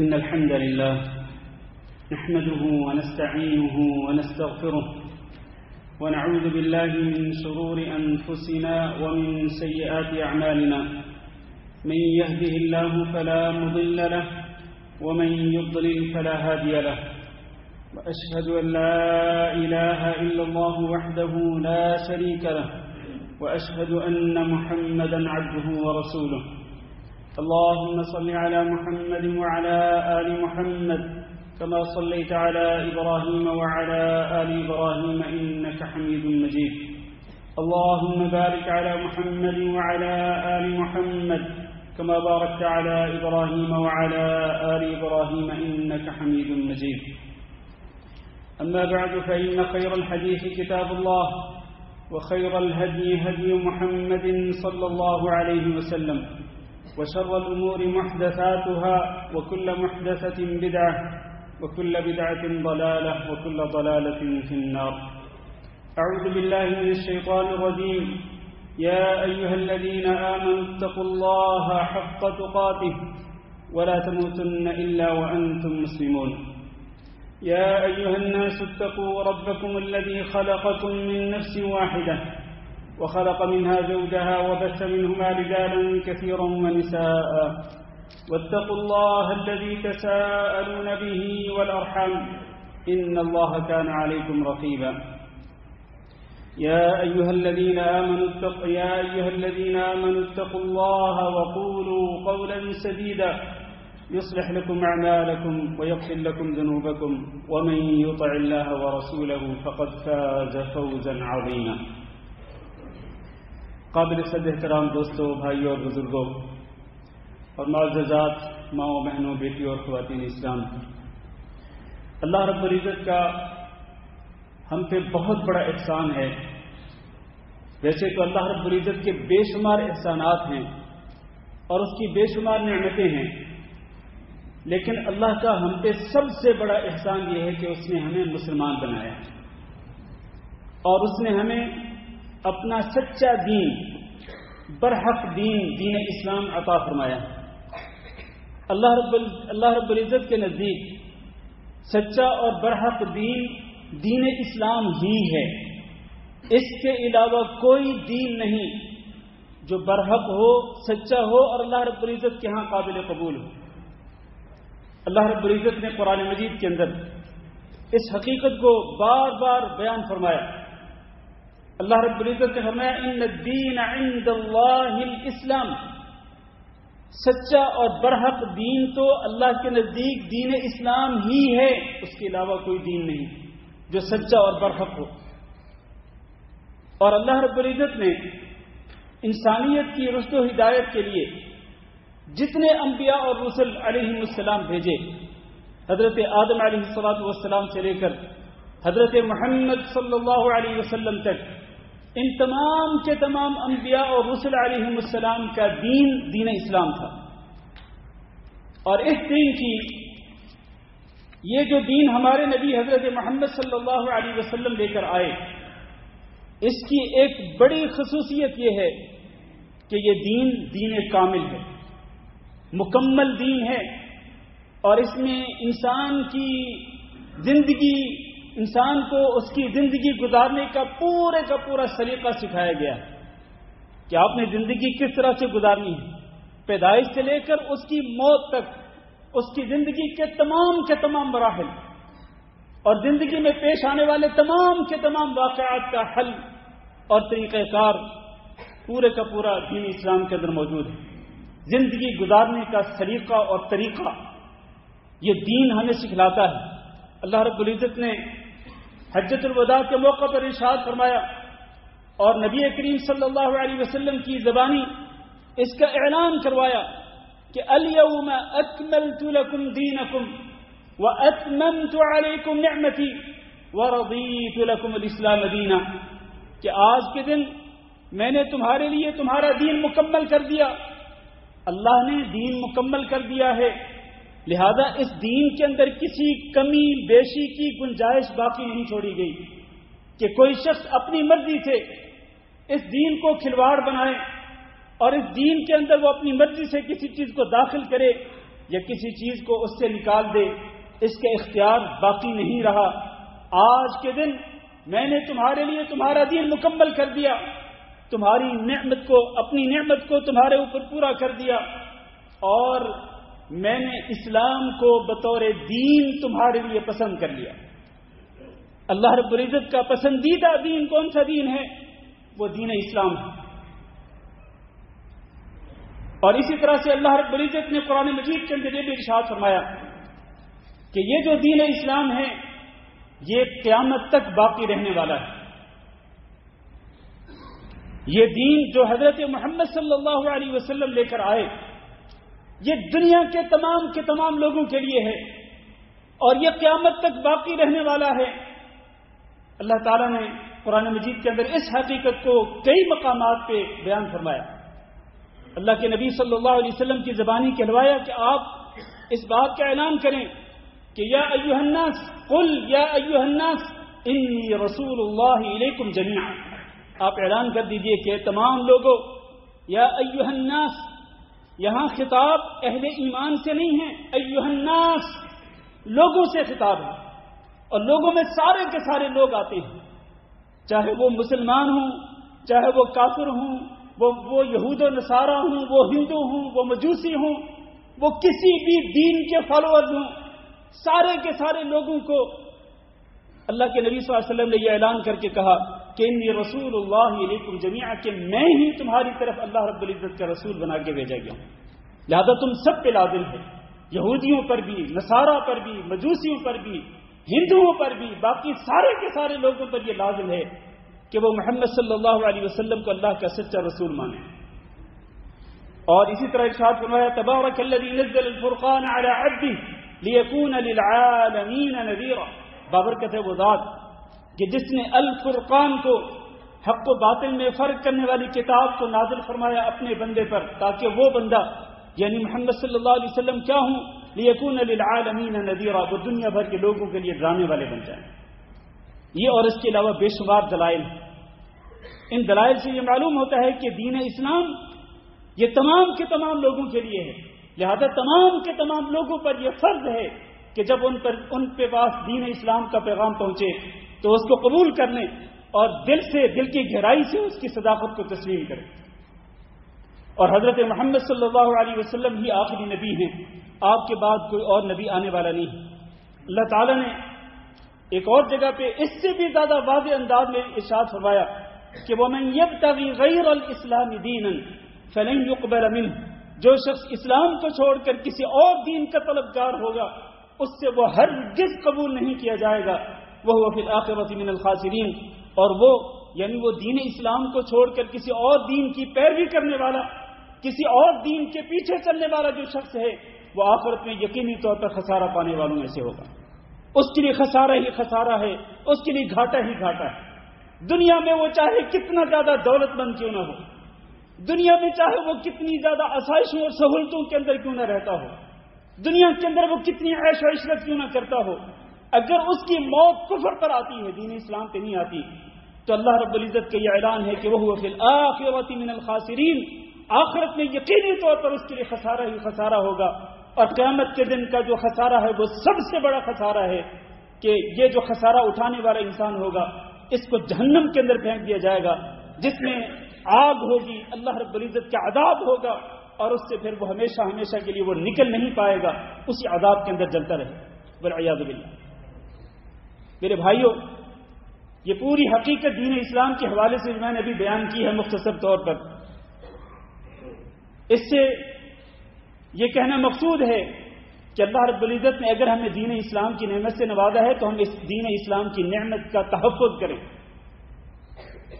إن الحمد لله نحمده ونستعينه ونستغفره ونعوذ بالله من شرور أنفسنا ومن سيئات أعمالنا من يهده الله فلا مضل له ومن يضلل فلا هادي له وأشهد أن لا إله إلا الله وحده لا شريك له وأشهد أن محمدا عبده ورسوله اللهم صل على محمد وعلى آل محمد كما صليت على إبراهيم وعلى آل إبراهيم إنك حميد مجيد اللهم بارك على محمد وعلى آل محمد كما باركت على إبراهيم وعلى آل إبراهيم إنك حميد مجيد أما بعد فإن خير الحديث كتاب الله وخير الهدي هدي محمد صلى الله عليه وسلم وشر الأمور محدثاتها وكل محدثة بدعة وكل بدعة ضلالة وكل ضلالة في النار. أعوذ بالله من الشيطان الرجيم. يا أيها الذين آمنوا اتقوا الله حق تقاته ولا تموتن إلا وأنتم مسلمون. يا أيها الناس اتقوا ربكم الذي خلقكم من نفس واحدة وخلق منها زوجها وبث منهما رجالا كثيرا ونساء واتقوا الله الذي تساءلون به والأرحام إن الله كان عليكم رقيبا. يا أيها الذين آمنوا اتقوا الله وقولوا قولا سديدا يصلح لكم أعمالكم ويغفر لكم ذنوبكم ومن يطع الله ورسوله فقد فاز فوزا عظيما. قابل صد احترام دوستوں، بھائیوں اور بزرگوں اور معززات ماؤں بہنوں، بیٹیوں اور خواتین اسلام، اللہ رب العزت کا ہم پہ بہت بڑا احسان ہے. ویسے تو اللہ رب العزت کے بے شمار احسانات ہیں اور اس کی بے شمار نعمتیں ہیں، لیکن اللہ کا ہم پہ سب سے بڑا احسان یہ ہے کہ اس نے ہمیں مسلمان بنایا اور اس نے ہمیں اپنا سچا دین، برحق دین اسلام عطا فرمایا. اللہ رب العزت کے نزدیک سچا اور برحق دین اسلام ہی ہے. اس کے علاوہ کوئی دین نہیں جو برحق ہو، سچا ہو اور اللہ رب العزت کے ہاں قابل قبول ہو. اللہ رب العزت نے قرآن مجید کے اندر اس حقیقت کو بار بار بیان فرمایا. اللہ رب العزت نے فرمایا ان الدین عند اللہ الاسلام. سچا اور برحق دین تو اللہ کے نزدیک دین اسلام ہی ہے، اس کے علاوہ کوئی دین نہیں جو سچا اور برحق ہو. اور اللہ رب العزت نے انسانیت کی رشد و ہدایت کے لیے جتنے انبیاء اور رسل علیہم السلام بھیجے، حضرت آدم علیہ السلام سے لے کر حضرت محمد صلی اللہ علیہ وسلم تک، ان تمام کے تمام انبیاء اور رسل علیہم السلام کا دین اسلام تھا. اور اس دین کی، یہ جو دین ہمارے نبی حضرت محمد صلی اللہ علیہ وسلم لے کر آئے، اس کی ایک بڑی خصوصیت یہ ہے کہ یہ دین کامل ہے، مکمل دین ہے. اور اس میں انسان کو اس کی زندگی گزارنے کا پورا سلیقہ سکھایا گیا کہ آپ نے زندگی کس طرح سے گزارنی ہے، پیدائش سے لے کر اس کی موت تک، اس کی زندگی کے تمام مراحل اور زندگی میں پیش آنے والے تمام کے تمام واقعات کا حل اور طریقہ کار پورا دین اسلام کے اندر موجود ہے. زندگی گزارنے کا سلیقہ اور طریقہ یہ دین ہمیں سکھلاتا ہے. اللہ رب العزت نے حجۃ الوداع کے موقع پر ارشاد فرمایا اور نبی کریم صلی اللہ علیہ وسلم کی زبانی اس کا اعلان کروایا کہ الیوم اکملت لکم دینکم واتممت علیکم نعمتی ورضیت لکم الاسلام دینا، کہ آج کے دن میں نے تمہارے لیے تمہارا دین مکمل کر دیا. اللہ نے دین مکمل کر دیا ہے، لہذا اس دین کے اندر کسی کمی بیشی کی گنجائش باقی نہیں چھوڑی گئی کہ کوئی شخص اپنی مرضی سے اس دین کو کھلواڑ بنائے اور اس دین کے اندر وہ اپنی مرضی سے کسی چیز کو داخل کرے یا کسی چیز کو اس سے نکال دے، اس کا اختیار باقی نہیں رہا۔ آج کے دن میں نے تمہارے لیے تمہارا دین مکمل کر دیا، تمہاری نعمت کو، اپنی نعمت کو تمہارے اوپر پورا کر دیا، اور میں نے اسلام کو بطور دین تمہارے لیے پسند کر لیا۔ اللہ رب العزت کا پسندیدہ دین کون سا دین ہے؟ وہ دین اسلام ہے۔ اور اسی طرح سے اللہ رب العزت نے قرآن مجید کے اندر یہ بھی ارشاد فرمایا کہ یہ جو دین اسلام ہے یہ قیامت تک باقی رہنے والا ہے۔ یہ دین جو حضرت محمد صلی اللہ علیہ وسلم لے کر آئے، یہ دنیا کے تمام لوگوں کے لیے ہے، اور یہ قیامت تک باقی رہنے والا ہے۔ اللہ تعالیٰ نے قرآن مجید کے اندر اس حقیقت کو کئی مقامات پہ بیان فرمایا۔ اللہ کے نبی صلی اللہ علیہ وسلم کی زبانی کہلوایا کہ آپ اس بات کا اعلان کریں کہ یا ایھا الناس قل یا ایھا الناس انی رسول اللہ الیکم جمیعا، آپ اعلان کر دیجئے کہ تمام لوگوں، یا ایھا الناس، یہاں خطاب اہل ایمان سے نہیں ہے، ایھا الناس لوگوں سے خطاب ہے، اور لوگوں میں سارے کے سارے لوگ آتے ہیں، چاہے وہ مسلمان ہوں، چاہے وہ کافر ہوں، وہ یہود و نصارہ ہوں، وہ ہندو ہوں، وہ مجوسی ہوں، وہ کسی بھی دین کے فالوور ہوں، سارے کے سارے لوگوں کو اللہ کے نبی صلی اللہ علیہ وسلم نے یہ اعلان کر کے کہا کہ انی رسول اللہ علیکم جمیعا، کہ میں ہی تمہاری طرف اللہ رب العزت کا رسول بنا کے بھیجا گیا ہوں، لہذا تم سب پہ لازم ہے، یہودیوں پر بھی، نصارہ پر بھی، مجوسیوں پر بھی، ہندوؤں پر بھی، باقی سارے کے سارے لوگوں پر یہ لازم ہے کہ وہ محمد صلی اللہ علیہ وسلم کو اللہ کا سچا رسول مانے۔ اور اسی طرح ارشاد فرمایا تبارک الذی نزل الفرقان علی عبدہ لیکون للعالمین نذیرا، بابرکت ہے وہ ذات کہ جس نے الفرقان کو، حق و باطل میں فرق کرنے والی کتاب کو نازل فرمایا اپنے بندے پر، تاکہ وہ بندہ یعنی محمد صلی اللہ علیہ وسلم کیا ہوں، لیکون للعالمین نذیرا، وہ دنیا بھر کے لوگوں کے لیے ڈرانے والے بن جائیں۔ یہ اور اس کے علاوہ بے شمار دلائل ہیں۔ ان دلائل سے یہ معلوم ہوتا ہے کہ دین اسلام یہ تمام کے تمام لوگوں کے لیے ہے، لہذا تمام کے تمام لوگوں پر یہ فرض ہے کہ جب ان کے پاس دین اسلام کا پیغام پہنچے تو اس کو قبول کر لیں اور دل کی گہرائی سے اس کی صداقت کو تسلیم کریں۔ اور حضرت محمد صلی اللہ علیہ وسلم ہی آخری نبی ہیں، آپ کے بعد کوئی اور نبی آنے والا نہیں ہے۔ اللہ تعالیٰ نے ایک اور جگہ پہ اس سے بھی زیادہ واضح انداز میں ارشاد فرمایا کہ وَمَن يَبْتَغِي غَيْرَ الْإِسْلَامِ دِينًا فَلَن يُقْبَلَ مِنْهُ، جو شخص اسلام کو چھوڑ کر کسی اور دین کا طلبگار ہوگا اس سے وہ ہرگز قبول نہیں کیا جائے گا، وَهُوَ فِي الْآخِرَةِ مِنَ الْخَاسِرِينَ، اور وہ یعنی وہ دین اسلام کو چھوڑ کر کسی اور دین کی پیروی کرنے والا، کسی اور دین کے پیچھے چلنے والا جو شخص ہے وہ آخرت میں یقینی طور پر خسارہ پانے والوں میں سے ہوگا۔ اس کے لیے خسارہ ہی خسارہ ہے، اس کے لیے گھاٹا ہی گھاٹا ہے۔ دنیا میں وہ چاہے کتنا زیادہ دولت مند کیوں نہ ہو، دنیا میں چاہے وہ کتنی زیادہ آسائشوں اور سہولتوں کے اندر کیوں نہ رہتا ہو، دنیا کے اندر وہ کتنی عیش و عشرت کیوں نہ کرتا ہو، اگر اس کی موت کفر پر آتی ہے، دین اسلام پہ نہیں آتی، تو اللہ رب العزت کا یہ اعلان ہے کہ وَهُوَ فِي الْآخِرَةِ مِنَ الْخَاسِرِينَ، آخرت میں یقینی طور پر اس کے لیے خسارہ ہی خسارہ ہوگا۔ اور قیامت کے دن کا جو خسارہ ہے وہ سب سے بڑا خسارہ ہے کہ یہ جو خسارہ اٹھانے والا انسان ہوگا اس کو جہنم کے اندر پھینک دیا جائے گا، جس میں آگ ہوگی، اللہ رب العزت کا عذاب ہوگا، اور اس سے پھر وہ ہمیشہ ہمیشہ کے لیے وہ نکل نہیں پائے گا، اسی عذاب کے اندر جلتا رہے والعیاذ باللہ۔ میرے بھائیوں، یہ پوری حقیقت دین اسلام کے حوالے سے میں نے ابھی بیان کی ہے مختصر طور پر۔ اس سے یہ کہنا مقصود ہے کہ اللہ رب العزت نے اگر ہمیں دین اسلام کی نعمت سے نوازا ہے تو ہم اس دین اسلام کی نعمت کا تحفظ کریں،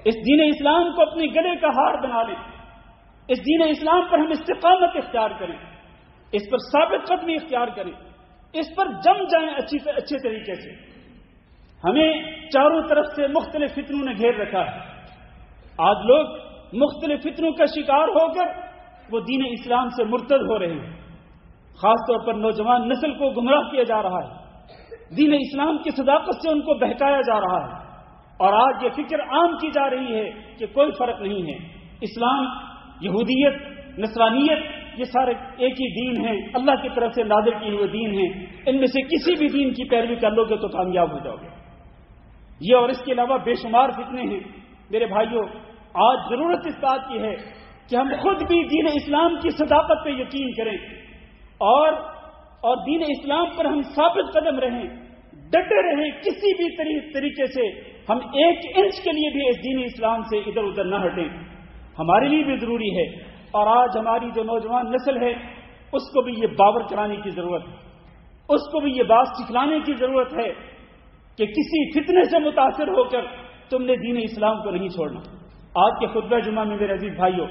اس دین اسلام کو اپنے گلے کا ہار بنا لیں، اس دین اسلام پر ہم استقامت اختیار کریں، اس پر ثابت قدمی اختیار کریں، اس پر جم جائیں اچھے طریقے سے۔ ہمیں چاروں طرف سے مختلف فتنوں نے گھیر رکھا ہے، آج لوگ مختلف فتنوں کا شکار ہو کر وہ دین اسلام سے مرتد ہو رہے ہیں، خاص طور پر نوجوان نسل کو گمراہ کیا جا رہا ہے، دین اسلام کی صداقت سے ان کو بہکایا جا رہا ہے، اور آج یہ فکر عام کی جا رہی ہے کہ کوئی فرق نہیں ہے، اسلام، یہودیت، نصرانیت یہ سارے ایک ہی دین ہیں، اللہ کی طرف سے نازل کیے ہوئے دین ہیں، ان میں سے کسی بھی دین کی پیروی کر لو گے تو کامیاب ہو جاؤ گے۔ یہ اور اس کے علاوہ بے شمار فتنے ہیں۔ میرے بھائیوں، آج ضرورت اس بات کی ہے کہ ہم خود بھی دین اسلام کی صداقت پہ یقین کریں اور دین اسلام پر ہم ثابت قدم رہیں، ڈٹے رہیں، کسی بھی طریقے سے ہم ایک انچ کے لیے بھی اس دین اسلام سے ادھر ادھر نہ ہٹیں، ہمارے لیے بھی ضروری ہے۔ اور آج ہماری جو نوجوان نسل ہے اس کو بھی یہ باور کرانے کی ضرورت ہے، اس کو بھی یہ بات سکھلانے کی ضرورت ہے کہ کسی فتنے سے متاثر ہو کر تم نے دین اسلام کو نہیں چھوڑنا۔ آج کے خطبہ جمعہ میں میرے عزیز بھائیوں،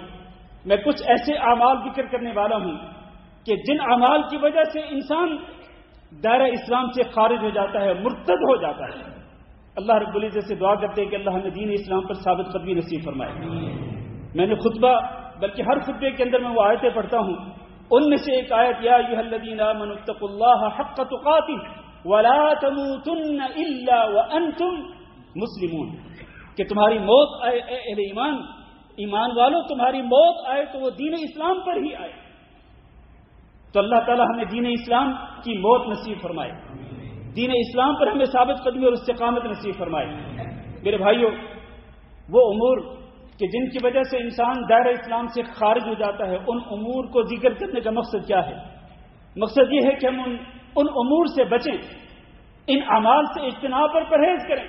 میں کچھ ایسے اعمال ذکر کرنے والا ہوں کہ جن اعمال کی وجہ سے انسان دائرہ اسلام سے خارج ہو جاتا ہے، مرتد ہو جاتا ہے۔ اللہ رب العزت سے دعا کرتے ہیں کہ اللہ ہمیں دین اسلام پر ثابت قدمی نصیب فرمائے۔ میں نے خطبہ بلکہ ہر خطبے کے اندر میں وہ آیتیں پڑھتا ہوں، ان میں سے ایک آیت یا ایھا الذین آمنوا اتقوا اللہ حق تقاتہ ولا تموتن الا وانتم مسلمون، کہ تمہاری موت آئے اے اہل ایمان، ایمان والوں تمہاری موت آئے تو وہ دین اسلام پر ہی آئے۔ تو اللہ تعالی ہمیں دین اسلام کی موت نصیب فرمائے، دین اسلام پر ہمیں ثابت قدمی اور استقامت نصیب فرمائے۔ میرے بھائیوں، وہ امور کہ جن کی وجہ سے انسان دائرہ اسلام سے خارج ہو جاتا ہے، ان امور کو ذکر کرنے کا مقصد کیا ہے؟ مقصد یہ ہے کہ ہم ان امور سے بچیں، ان اعمال سے اجتناب اور پرہیز کریں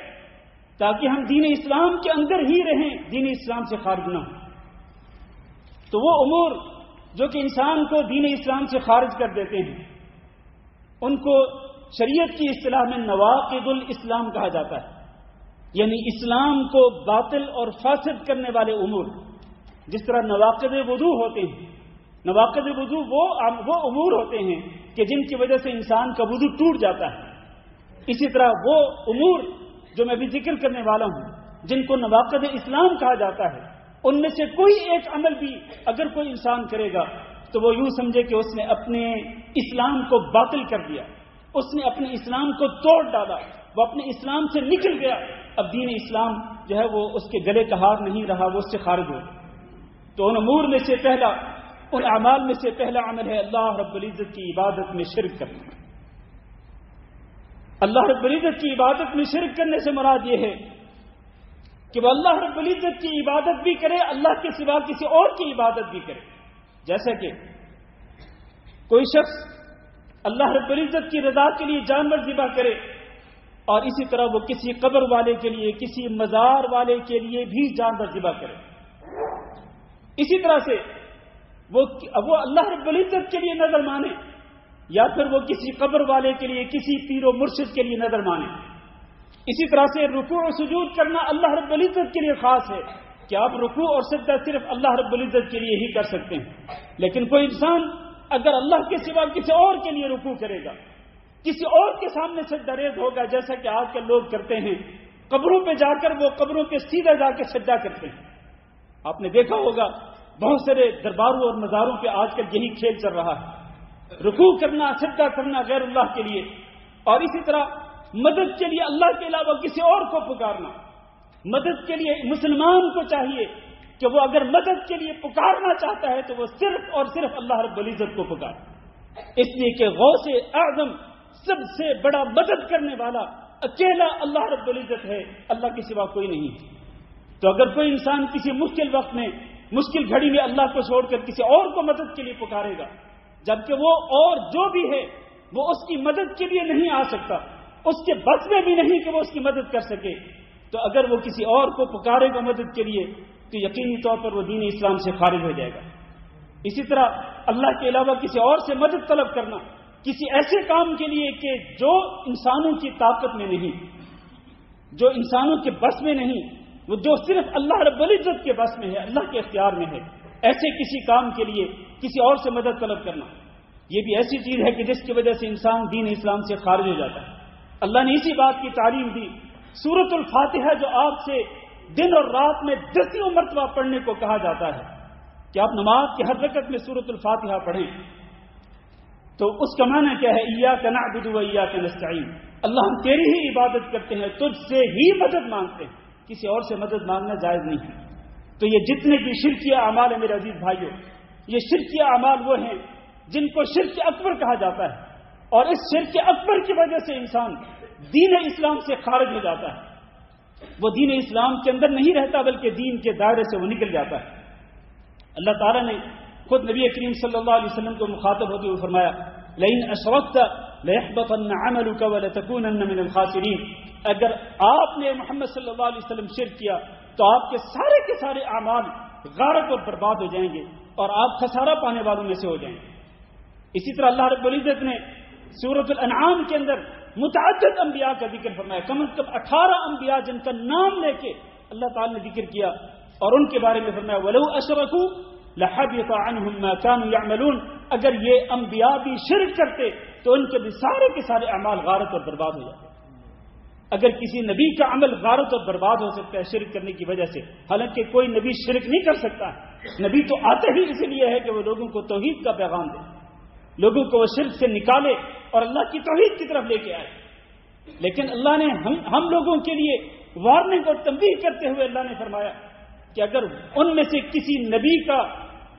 تاکہ ہم دین اسلام کے اندر ہی رہیں، دین اسلام سے خارج نہ ہوں۔ تو وہ امور جو کہ انسان کو دین اسلام سے خارج کر دیتے ہیں، ان کو شریعت کی اصطلاح میں نواقض الاسلام کہا جاتا ہے، یعنی اسلام کو باطل اور فاسد کرنے والے امور۔ جس طرح نواقض وضو ہوتے ہیں، نواقض وضو وہ امور ہوتے ہیں کہ جن کی وجہ سے انسان کا وضو ٹوٹ جاتا ہے، اسی طرح وہ امور جو میں بھی ذکر کرنے والا ہوں جن کو نواقض اسلام کہا جاتا ہے، ان میں سے کوئی ایک عمل بھی اگر کوئی انسان کرے گا تو وہ یوں سمجھے کہ اس نے اپنے اسلام کو باطل کر دیا، اس نے اپنے اسلام کو توڑ ڈالا، وہ اپنے اسلام سے نکل گیا، اب دین اسلام جو ہے وہ اس کے گلے کا ہار نہیں رہا، وہ اس سے خارج ہو۔ تو ان امور میں سے پہلا، ان اعمال میں سے پہلا عمل ہے اللہ رب العزت کی عبادت میں شرک کرنا۔ اللہ رب العزت کی عبادت میں شرک کرنے سے مراد یہ ہے کہ وہ اللہ رب العزت کی عبادت بھی کرے، اللہ کے سوا کسی اور کی عبادت بھی کرے۔ جیسا کہ کوئی شخص اللہ رب العزت کی رضا کے لیے جانور ذبح کرے، اور اسی طرح وہ کسی قبر والے کے لیے، کسی مزار والے کے لیے بھی جانور ذبح کرے۔ اسی طرح سے وہ اللہ رب العزت کے لیے نظر مانے، یا پھر وہ کسی قبر والے کے لیے، کسی پیر و مرشد کے لیے نظر مانے۔ اسی طرح سے رکوع و سجود کرنا اللہ رب العزت کے لیے خاص ہے کہ آپ رکوع اور سجدہ صرف اللہ رب العزت کے لیے ہی کر سکتے ہیں۔ لیکن کوئی انسان اگر اللہ کے سوا کسی اور کے لیے رکوع کرے گا، کسی اور کے سامنے سجدہ ریز ہوگا، جیسا کہ آج کل لوگ کرتے ہیں، قبروں پہ جا کر وہ قبروں پہ سیدھا جا کے سجدہ کرتے ہیں۔ آپ نے دیکھا ہوگا بہت سارے درباروں اور مزاروں پہ آج کل یہی کھیل چل رہا ہے، رکوع کرنا، سجدہ کرنا غیر اللہ کے لیے، اور اسی طرح مدد کے لیے اللہ کے علاوہ کسی اور کو پکارنا۔ مدد کے لیے مسلمان کو چاہیے کہ وہ اگر مدد کے لیے پکارنا چاہتا ہے تو وہ صرف اور صرف اللہ رب العزت کو پکارے، اس لیے کہ غوث اعظم سب سے بڑا مدد کرنے والا اکیلا اللہ رب العزت ہے، اللہ کے سوا کوئی نہیں ہے۔ تو اگر کوئی انسان کسی مشکل وقت میں، مشکل گھڑی میں اللہ کو چھوڑ کر کسی اور کو مدد کے لیے پکارے گا، جبکہ وہ اور جو بھی ہے وہ اس کی مدد کے لیے نہیں آ سکتا، اس کے بس میں بھی نہیں کہ وہ اس کی مدد کر سکے، تو اگر وہ کسی اور کو پکارے گا مدد کے لیے تو یقینی طور پر وہ دین اسلام سے خارج ہو جائے گا۔ اسی طرح اللہ کے علاوہ کسی اور سے مدد طلب کرنا کسی ایسے کام کے لیے کہ جو انسانوں کی طاقت میں نہیں، جو انسانوں کے بس میں نہیں، وہ جو صرف اللہ رب العزت کے بس میں ہے، اللہ کے اختیار میں ہے، ایسے کسی کام کے لیے کسی اور سے مدد طلب کرنا، یہ بھی ایسی چیز ہے کہ جس کی وجہ سے انسان دین اسلام سے خارج ہو جاتا ہے۔ اللہ نے اسی بات کی تعلیم دی۔ سورۃ الفاتحہ جو آپ سے دن اور رات میں 10 مرتبہ پڑھنے کو کہا جاتا ہے کہ آپ نماز کی ہر رکعت میں سورۃ الفاتحہ پڑھیں، تو اس کا معنی کیا ہے؟ ایاک نعبد و ایاک نستعین، اللہ ہم تیری ہی عبادت کرتے ہیں، تجھ سے ہی مدد مانگتے ہیں، کسی اور سے مدد مانگنا جائز نہیں ہے۔ تو یہ جتنے بھی شرکیہ اعمال ہیں میرے عزیز بھائیوں، یہ شرک اعمال وہ ہیں جن کو شرک اکبر کہا جاتا ہے، اور اس شرک اکبر کی وجہ سے انسان دین اسلام سے خارج ہو جاتا ہے، وہ دین اسلام کے اندر نہیں رہتا بلکہ دین کے دائرے سے وہ نکل جاتا ہے۔ اللہ تعالیٰ نے خود نبی کریم صلی اللہ علیہ وسلم کو مخاطب ہوتے ہوئے فرمایا لئن اشرکت ليحبطن عملك ولتكونن من الخاسرین، اگر آپ نے محمد صلی اللہ علیہ وسلم شرک کیا تو آپ کے سارے اعمال غارت اور برباد ہو جائیں گے اور آپ خسارہ پانے والوں میں سے ہو جائیں گے۔ اسی طرح اللہ رب العزت نے سورۃ الانعام کے اندر متعدد انبیاء کا ذکر فرمایا، کم از کم 18 انبیاء جن کا نام لے کے اللہ تعالی نے ذکر کیا، اور ان کے بارے میں فرمایا وَلَوْ أَشْرَكُوا لَحَبِطَ عَنْهُمْ مَا كَانُوا يَعْمَلُونَ، اگر یہ انبیاء بھی شرک کرتے تو ان کے بھی سارے اعمال غارت اور برباد ہو جاتے۔ اگر کسی نبی کا عمل غارت اور برباد ہو سکتا ہے شرک کرنے کی وجہ سے، حالانکہ کوئی نبی شرک نہیں کر سکتا، نبی تو آتے ہی اس لیے ہے کہ وہ لوگوں کو توحید کا پیغام دے، لوگوں کو وہ شرک سے نکالے اور اللہ کی توحید کی طرف لے کے آئے۔ لیکن اللہ نے ہم لوگوں کے لیے وارننگ اور تنبیہ کرتے ہوئے اللہ نے فرمایا کہ اگر ان میں سے کسی نبی کا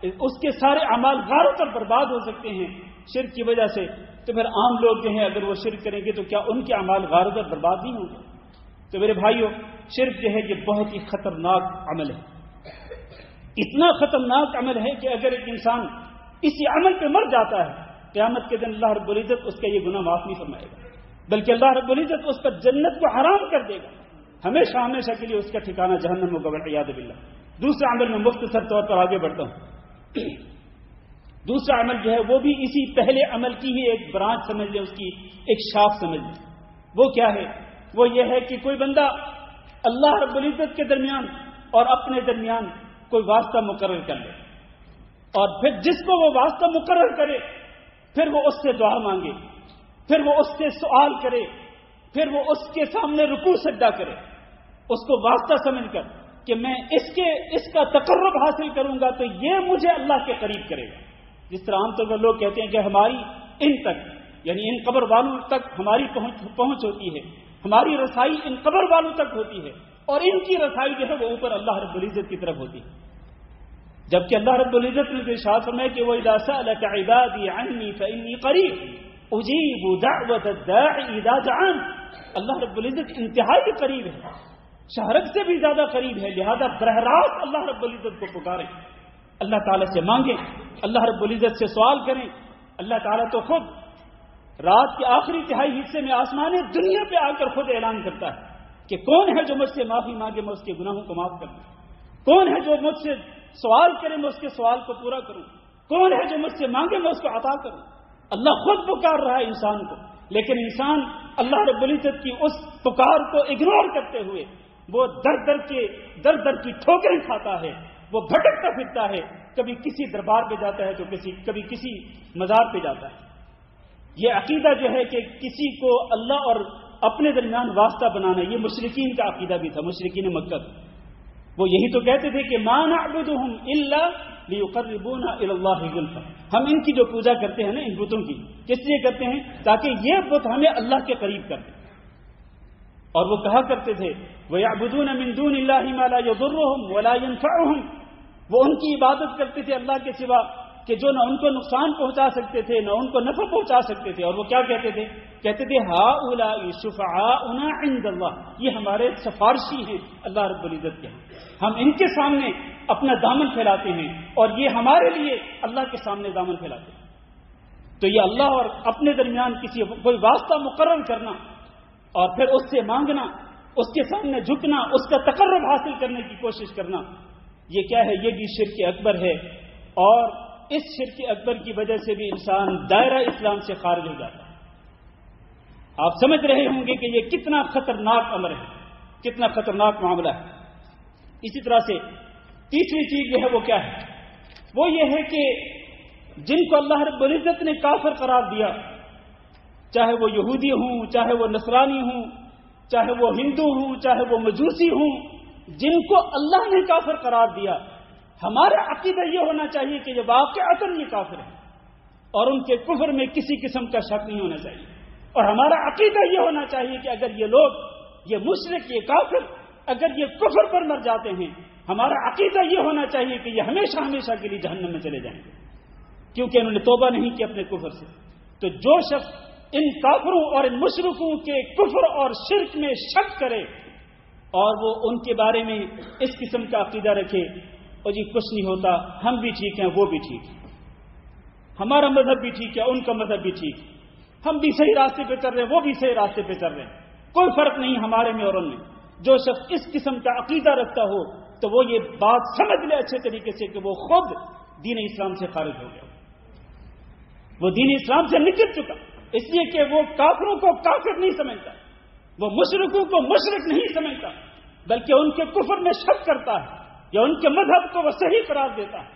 اس کے سارے اعمال غارت اور برباد ہو سکتے ہیں شرک کی وجہ سے، تو پھر عام لوگ جو ہیں اگر وہ شرک کریں گے تو کیا ان کے اعمال غارت اور برباد نہیں ہوں گے؟ تو میرے بھائیوں، شرک جو ہے یہ بہت ہی خطرناک عمل ہے، اتنا خطرناک عمل ہے کہ اگر ایک انسان اسی عمل پہ مر جاتا ہے قیامت کے دن اللہ رب العزت اس کا یہ گناہ معاف نہیں فرمائے گا، بلکہ اللہ رب العزت اس پر جنت کو حرام کر دے گا، ہمیشہ کے لیے اس کا ٹھکانہ جہنم ہوگا والعیاذ باللہ۔ دوسرا عمل میں مختصر طور پر آگے بڑھتا ہوں۔ دوسرا عمل جو ہے وہ بھی اسی پہلے عمل کی ہی ایک برانچ سمجھ لیں، اس کی ایک شاخ سمجھ لیں۔ وہ کیا ہے؟ وہ یہ ہے کہ کوئی بندہ اللہ رب العزت کے درمیان اور اپنے درمیان کوئی واسطہ مقرر کر لے، اور پھر جس کو وہ واسطہ مقرر کرے پھر وہ اس سے دعا مانگے، پھر وہ اس سے سوال کرے، پھر وہ اس کے سامنے رکوع سجدہ کرے، اس کو واسطہ سمجھ کر کہ میں اس کا تقرب حاصل کروں گا تو یہ مجھے اللہ کے قریب کرے گا۔ جس طرح عام طور پر لوگ کہتے ہیں کہ ہماری ان تک، یعنی ان قبر والوں تک ہماری پہنچ ہوتی ہے، ہماری رسائی ان قبر والوں تک ہوتی ہے، اور ان کی رسائی جو ہے وہ اوپر اللہ رب العزت کی طرف ہوتی ہے، جبکہ اللہ رب العزت نے ارشاد فرمایا کہ وَإِذَا سَأَلَكَ عِبَادِي عَنِّي فَإِنِّي قَرِيبٌ أُجِيبُ دَعْوَةَ الدَّاعِ إِذَا دَعَانِ۔ اللہ رب العزت انتہائی قریب ہے، شہرک سے بھی زیادہ قریب ہے، لہذا براہ راست اللہ رب العزت کو پکاریں، اللہ تعالیٰ سے مانگیں، اللہ رب العزت سے سوال کریں۔ اللہ تعالیٰ تو خود رات کے آخری تہائی حصے میں آسمان دنیا پہ آ کر خود اعلان کرتا ہے کہ کون ہے جو مجھ سے معافی مانگے میں اس کے گناہوں کو معاف کر دوں، کون ہے جو مجھ سے سوال کرے میں اس کے سوال کو پورا کروں، کون ہے جو مجھ سے مانگے میں اس کو عطا کروں۔ اللہ خود پکار رہا ہے انسان کو، لیکن انسان اللہ رب العزت کی اس پکار کو اگنور کرتے ہوئے وہ در در کی ٹھوکریں کھاتا ہے، وہ بھٹکتا پھرتا ہے، کبھی کسی دربار پہ جاتا ہے تو کبھی کسی مزار پہ جاتا ہے۔ یہ عقیدہ جو ہے کہ کسی کو اللہ اور اپنے درمیان واسطہ بنانا، یہ مشرکین کا عقیدہ بھی تھا، مشرکین مکہ، وہ یہی تو کہتے تھے کہ ما نعبدهم الا لیقربونا الی اللہ زلفی، ہم ان کی جو پوجا کرتے ہیں نا ان بتوں کی، کس لیے کرتے ہیں؟ تاکہ یہ بت ہمیں اللہ کے قریب کر دیں۔ اور وہ کہا کرتے تھے وَيَعْبُدُونَ مِن دُونِ اللَّهِ مَا لَا يَضُرُّهُمْ وَلَا يَنفَعُهُمْ، وہ ان کی عبادت کرتے تھے اللہ کے سوا کہ جو نہ ان کو نقصان پہنچا سکتے تھے نہ ان کو نفع پہنچا سکتے تھے، اور وہ کیا کہتے تھے؟ کہتے تھے هَؤُلَاءِ شُفَعَاؤُنَا عِندَ اللَّهِ، یہ ہمارے سفارشی ہیں اللہ رب العزت کے، ہم ان کے سامنے اپنا دامن پھیلاتے ہیں اور یہ ہمارے لیے اللہ کے سامنے دامن پھیلاتے ہیں۔ تو یہ اللہ اور اپنے درمیان کوئی واسطہ مقرر کرنا اور پھر اس سے مانگنا، اس کے سامنے جھکنا، اس کا تقرب حاصل کرنے کی کوشش کرنا، یہ کیا ہے؟ یہ بھی شرک اکبر ہے، اور اس شرک اکبر کی وجہ سے بھی انسان دائرہ اسلام سے خارج ہو جاتا ہے۔ آپ سمجھ رہے ہوں گے کہ یہ کتنا خطرناک امر ہے، کتنا خطرناک معاملہ ہے۔ اسی طرح سے تیسری چیز جو ہے وہ کیا ہے؟ وہ یہ ہے کہ جن کو اللہ رب العزت نے کافر قرار دیا، چاہے وہ یہودی ہوں، چاہے وہ نصرانی ہوں، چاہے وہ ہندو ہوں، چاہے وہ مجوسی ہوں، جن کو اللہ نے کافر قرار دیا، ہمارا عقیدہ یہ ہونا چاہیے کہ یہ واقعتاً یہ کافر ہے اور ان کے کفر میں کسی قسم کا شک نہیں ہونا چاہیے، اور ہمارا عقیدہ یہ ہونا چاہیے کہ اگر یہ لوگ، یہ مشرک، یہ کافر، اگر یہ کفر پر مر جاتے ہیں ہمارا عقیدہ یہ ہونا چاہیے کہ یہ ہمیشہ ہمیشہ کے لیے جہنم میں چلے جائیں گے، کیونکہ انہوں نے توبہ نہیں کی اپنے کفر سے۔ تو جو شخص ان کافروں اور ان مشرکوں کے کفر اور شرک میں شک کرے اور وہ ان کے بارے میں اس قسم کا عقیدہ رکھے، اور جی کچھ نہیں ہوتا، ہم بھی ٹھیک ہیں وہ بھی ٹھیک ہے، ہمارا مذہب بھی ٹھیک ہے ان کا مذہب بھی ٹھیک ہے، ہم بھی صحیح راستے پہ چل رہے ہیں وہ بھی صحیح راستے پہ چل رہے ہیں، کوئی فرق نہیں ہمارے میں اور ان میں۔ جو شخص اس قسم کا عقیدہ رکھتا ہو تو وہ یہ بات سمجھ لے اچھے طریقے سے کہ وہ خود دین اسلام سے خارج ہو گیا، وہ دین اسلام سے نکل چکا، اس لیے کہ وہ کافروں کو کافر نہیں سمجھتا، وہ مشرکوں کو مشرک نہیں سمجھتا، بلکہ ان کے کفر میں شک کرتا ہے یا ان کے مذہب کو وہ صحیح قرار دیتا ہے،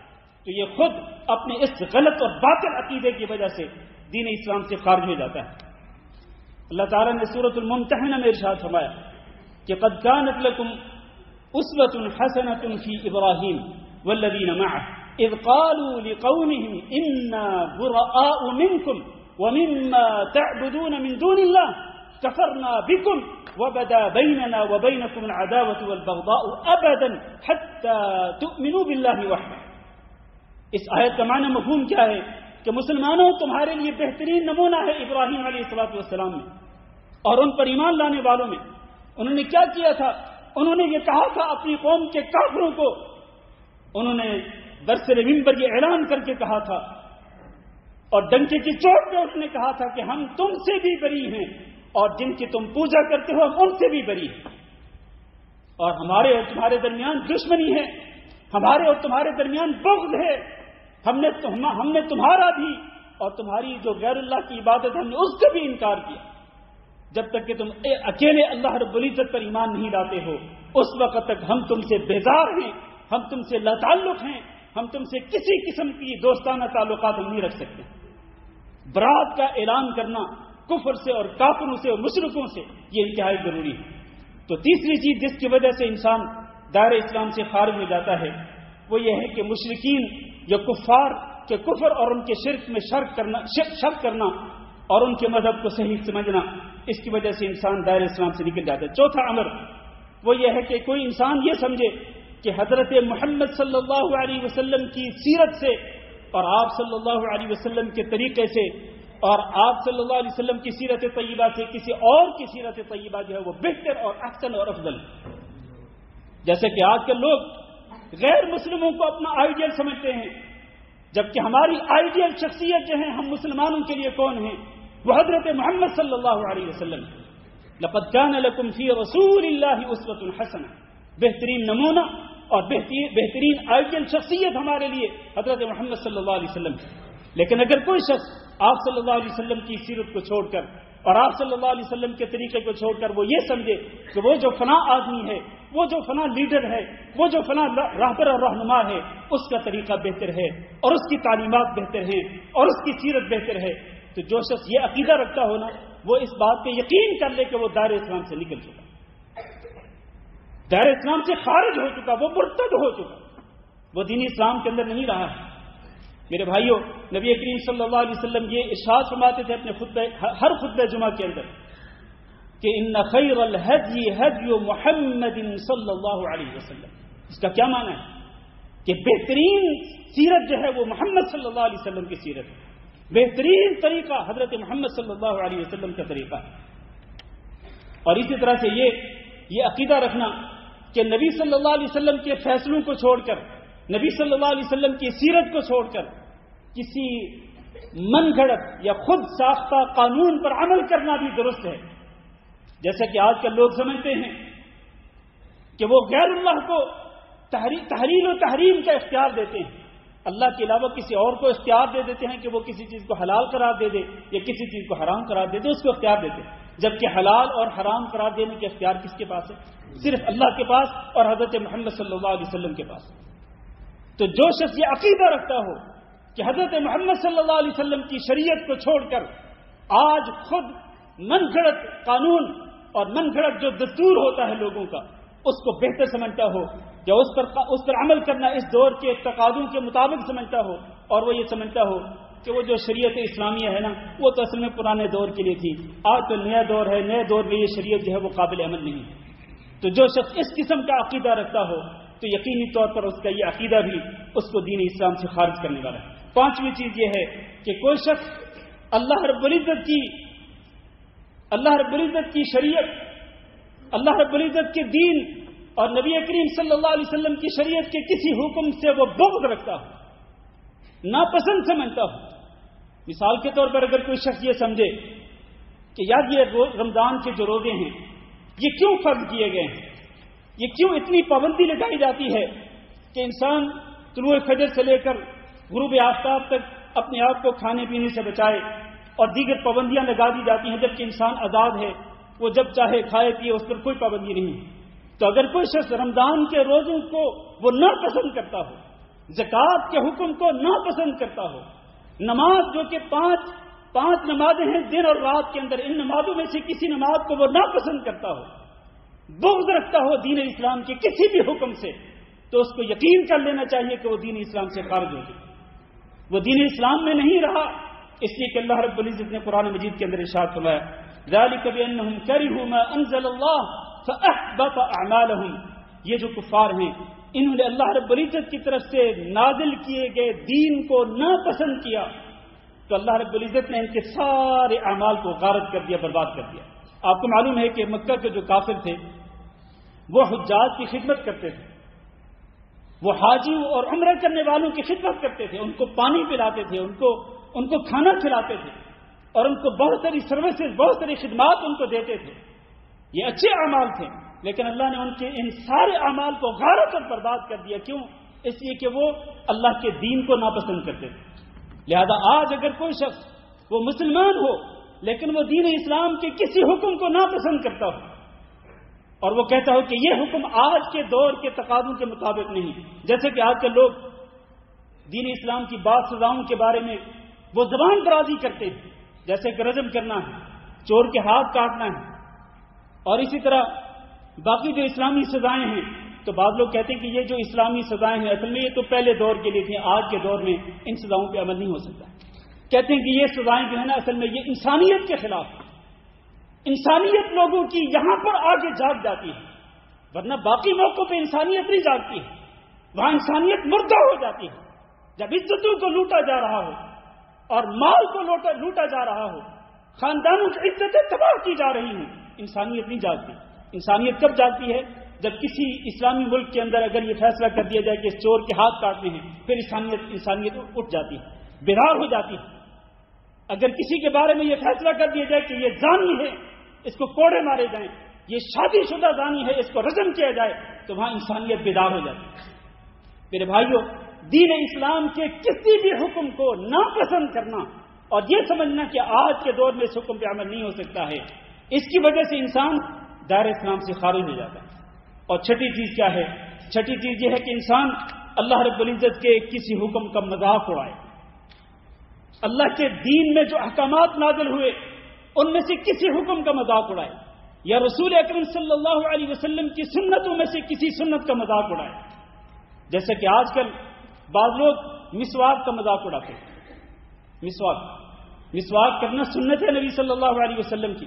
تو یہ خود اپنے اس غلط اور باطل عقیدے کی وجہ سے دین اسلام سے خارج ہو جاتا ہے۔ اللہ تعالیٰ نے سورۃ الممتحنہ میں ارشاد فرمایا کہ قد كانت لكم اسوة حسنة في ابراہیم والذین معه اذ قالوا لقومهم انا براء منكم ومما تعبدون من دون الله كفرنا بكم وبدا بيننا وبينكم العداوة والبغضاء ابدا حتى تؤمنوا بالله وحده۔ اس آیت کا معنی مفہوم کیا ہے کہ مسلمانوں تمہارے لیے بہترین نمونہ ہے ابراہیم علیہ السلام میں اور ان پر ایمان لانے والوں میں۔ انہوں نے کیا کیا تھا؟ انہوں نے یہ کہا تھا اپنی قوم کے کافروں کو، انہوں نے برسر منبر یہ اعلان کر کے کہا تھا اور ڈنکے کی چوٹ پہ انہوں نے کہا تھا کہ ہم تم سے بھی بری ہیں اور جن کی تم پوجا کرتے ہو ہم ان سے بھی بری ہیں، اور ہمارے اور تمہارے درمیان دشمنی ہے، ہمارے اور تمہارے درمیان بغض ہے، ہم نے تمہارا بھی اور تمہاری جو غیر اللہ کی عبادت ہم نے اس کا بھی انکار کیا، جب تک کہ تم اکیلے اللہ رب العزت پر ایمان نہیں لاتے ہو اس وقت تک ہم تم سے بیزار ہیں، ہم تم سے لا تعلق ہیں، ہم تم سے کسی قسم کی دوستانہ تعلقات ہم نہیں رکھ سکتے۔ برات کا اعلان کرنا کفر سے اور کافروں سے اور مشرکوں سے یہ انتہائی ضروری ہے۔ تو تیسری چیز جس کی وجہ سے انسان دائرہ اسلام سے خارج ہو جاتا ہے وہ یہ ہے کہ مشرکین یا کفار کے کفر اور ان کے شرک میں شک کرنا اور ان کے مذہب کو صحیح سمجھنا، اس کی وجہ سے انسان دائرہ اسلام سے نکل جاتا ہے۔ چوتھا امر وہ یہ ہے کہ کوئی انسان یہ سمجھے کہ حضرت محمد صلی اللہ علیہ وسلم کی سیرت سے اور آپ صلی اللہ علیہ وسلم کے طریقے سے اور آپ صلی اللہ علیہ وسلم کی سیرت طیبہ سے کسی اور کی سیرت طیبہ جو ہے وہ بہتر اور احسن اور افضل، جیسے کہ آج کل لوگ غیر مسلموں کو اپنا آئیڈیل سمجھتے ہیں، جبکہ ہماری آئیڈیل شخصیت جو ہے ہم مسلمانوں کے لیے کون ہیں؟ وہ حضرت محمد صلی اللہ علیہ وسلم۔ لقد كان لكم في رسول الله اسوة حسنة، بہترین نمونہ اور بہترین آئیڈیل شخصیت ہمارے لیے حضرت محمد صلی اللہ علیہ وسلم۔ لیکن اگر کوئی شخص آپ صلی اللہ علیہ وسلم کی سیرت کو چھوڑ کر اور آپ صلی اللہ علیہ وسلم کے طریقے کو چھوڑ کر وہ یہ سمجھے کہ وہ جو فلاں آدمی ہے، وہ جو فلاں لیڈر ہے، وہ جو فلاں راہبر اور رہنما ہے اس کا طریقہ بہتر ہے اور اس کی تعلیمات بہتر ہیں اور اس کی سیرت بہتر ہے، تو جو شخص یہ عقیدہ رکھتا ہو نا وہ اس بات پہ یقین کر لے کہ وہ دائرہ اسلام سے نکل چکا، دائرہ اسلام سے خارج ہو چکا، وہ مرتد ہو چکا، وہ دین اسلام کے اندر نہیں رہا ہے۔ میرے بھائیوں، نبی کریم صلی اللہ علیہ وسلم یہ ارشاد فرماتے تھے اپنے ہر خطبہ جمعہ کے اندر کہ ان خیر الہدی ہدی محمد صلی اللہ علیہ وسلم۔ اس کا کیا معنی ہے کہ بہترین سیرت جو ہے وہ محمد صلی اللہ علیہ وسلم کی سیرت ہے، بہترین طریقہ حضرت محمد صلی اللہ علیہ وسلم کا طریقہ ہے۔ اور اسی طرح سے یہ عقیدہ رکھنا کہ نبی صلی اللہ علیہ وسلم کے فیصلوں کو چھوڑ کر، نبی صلی اللہ علیہ وسلم کی سیرت کو چھوڑ کر کسی من گھڑت یا خود ساختہ قانون پر عمل کرنا بھی درست ہے، جیسا کہ آج کل لوگ سمجھتے ہیں کہ وہ غیر اللہ کو تحلیل و تحریم کا اختیار دیتے ہیں، اللہ کے علاوہ کسی اور کو اختیار دے دیتے ہیں کہ وہ کسی چیز کو حلال قرار دے دے یا کسی چیز کو حرام قرار دے دے، اس کو اختیار دیتے ہیں، جبکہ حلال اور حرام قرار دینے کے اختیار کس کے پاس ہے؟ صرف اللہ کے پاس اور حضرت محمد صلی اللہ علیہ وسلم کے پاس۔ تو جو شخص یہ عقیدہ رکھتا ہو کہ حضرت محمد صلی اللہ علیہ وسلم کی شریعت کو چھوڑ کر آج خود من گھڑت قانون اور من گھڑت جو دستور ہوتا ہے لوگوں کا اس کو بہتر سمجھتا ہو یا اس پر عمل کرنا اس دور کے تقاضوں کے مطابق سمجھتا ہو، اور وہ یہ سمجھتا ہو کہ وہ جو شریعت اسلامیہ ہے نا وہ تو اصل میں پرانے دور کے لیے تھی، آج تو نیا دور ہے، نئے دور میں یہ شریعت جو ہے وہ قابل عمل نہیں ہے۔ تو جو شخص اس قسم کا عقیدہ رکھتا ہو تو یقینی طور پر اس کا یہ عقیدہ بھی اس کو دین اسلام سے خارج کرنے والا ہے۔ پانچویں چیز یہ ہے کہ کوئی شخص اللہ رب العزت کی شریعت، اللہ رب العزت کے دین اور نبی کریم صلی اللہ علیہ وسلم کی شریعت کے کسی حکم سے وہ بغض رکھتا ہو، ناپسند سمجھتا ہو۔ مثال کے طور پر اگر کوئی شخص یہ سمجھے کہ یار یہ رمضان کے جو روزے ہیں یہ کیوں فرض کیے گئے ہیں، یہ کیوں اتنی پابندی لگائی جاتی ہے کہ انسان طلوع فجر سے لے کر غروب آفتاب تک اپنے آپ کو کھانے پینے سے بچائے اور دیگر پابندیاں لگا دی جاتی ہیں، جبکہ انسان آزاد ہے، وہ جب چاہے کھائے پیے، اس پر کوئی پابندی نہیں۔ تو اگر کوئی شخص رمضان کے روزوں کو وہ ناپسند کرتا ہو، زکوٰۃ کے حکم کو ناپسند کرتا ہو، نماز جو کہ پانچ نمازیں ہیں دن اور رات کے اندر، ان نمازوں میں سے کسی نماز کو وہ ناپسند کرتا ہو، بغض رکھتا ہو دین اسلام کے کسی بھی حکم سے، تو اس کو یقین کر لینا چاہیے کہ وہ دین اسلام سے خارج ہو گیا، وہ دین اسلام میں نہیں رہا۔ اس لیے کہ اللہ رب العزت نے قرآن مجید کے اندر ارشاد فرمایا ذَلِكَ بِأَنَّهُمْ كَرِهُوا مَا أَنزَلَ اللَّهُ فَأَحْبَطَ أَعْمَالَهُمْ، یہ جو کفار ہیں انہوں نے اللہ رب العزت کی طرف سے نازل کیے گئے دین کو ناپسند کیا، تو اللہ رب العزت نے ان کے سارے اعمال کو غارت کر دیا، برباد کر دیا۔ آپ کو معلوم ہے کہ مکہ کے جو کافر تھے وہ حجاج کی خدمت کرتے تھے، وہ حاجیوں اور عمرہ کرنے والوں کی خدمت کرتے تھے، ان کو پانی پلاتے تھے، ان کو کھانا کھلاتے تھے، اور ان کو بہت ساری سروسز، بہت ساری خدمات ان کو دیتے تھے۔ یہ اچھے اعمال تھے، لیکن اللہ نے ان کے ان سارے اعمال کو غارت اور برباد کر دیا۔ کیوں؟ اس لیے کہ وہ اللہ کے دین کو ناپسند کرتے تھے۔ لہذا آج اگر کوئی شخص وہ مسلمان ہو لیکن وہ دین اسلام کے کسی حکم کو ناپسند کرتا ہو اور وہ کہتا ہو کہ یہ حکم آج کے دور کے تقاضوں کے مطابق نہیں، جیسے کہ آج کے لوگ دین اسلام کی بعض سزاؤں کے بارے میں وہ زبان درازی کرتے ہیں، جیسے کہ رجم کرنا ہے، چور کے ہاتھ کاٹنا ہے، اور اسی طرح باقی جو اسلامی سزائیں ہیں، تو بعض لوگ کہتے ہیں کہ یہ جو اسلامی سزائیں ہیں اصل میں یہ تو پہلے دور کے لیے تھیں، آج کے دور میں ان سزاؤں پہ عمل نہیں ہو سکتا۔ کہتے ہیں کہ یہ سزائیں جو ہیں نا اصل میں یہ انسانیت کے خلاف، انسانیت لوگوں کی یہاں پر آگے جاگ جاتی ہے، ورنہ باقی موقعوں پہ انسانیت نہیں جاگتی ہے، وہاں انسانیت مردہ ہو جاتی ہے۔ جب عزتوں کو لوٹا جا رہا ہو اور مال کو لوٹا جا رہا ہو، خاندانوں کی عزتیں تباہ کی جا رہی ہیں، انسانیت نہیں جاگتی۔ انسانیت کب جاگتی ہے؟ جب کسی اسلامی ملک کے اندر اگر یہ فیصلہ کر دیا جائے کہ اس چور کے ہاتھ کاٹنے ہیں، پھر انسانیت اٹھ جاتی ہے، بیدار ہو جاتی ہے۔ اگر کسی کے بارے میں یہ فیصلہ کر دیا جائے کہ یہ زانی ہے، اس کو کوڑے مارے جائیں، یہ شادی شدہ زانی ہے، اس کو رجم کیا جائے، تو وہاں انسانیت بیدار ہو جاتی ہے۔ میرے بھائیوں، دین اسلام کے کسی بھی حکم کو ناپسند کرنا اور یہ سمجھنا کہ آج کے دور میں اس حکم پہ عمل نہیں ہو سکتا ہے، اس کی وجہ سے انسان دائرہ اسلام سے خارج ہو جاتا ہے۔ اور چھٹی چیز کیا ہے؟ چھٹی چیز یہ ہے کہ انسان اللہ رب العزت کے کسی حکم کا مذاق اڑائے، اللہ کے دین میں جو احکامات نازل ہوئے ان میں سے کسی حکم کا مذاق اڑائے، یا رسول اکرم صلی اللہ علیہ وسلم کی سنتوں میں سے کسی سنت کا مذاق اڑائے۔ جیسے کہ آج کل بعض لوگ مسواک کا مذاق اڑاتے ہیں۔ مسواک کرنا سنت ہے نبی صلی اللہ علیہ وسلم کی،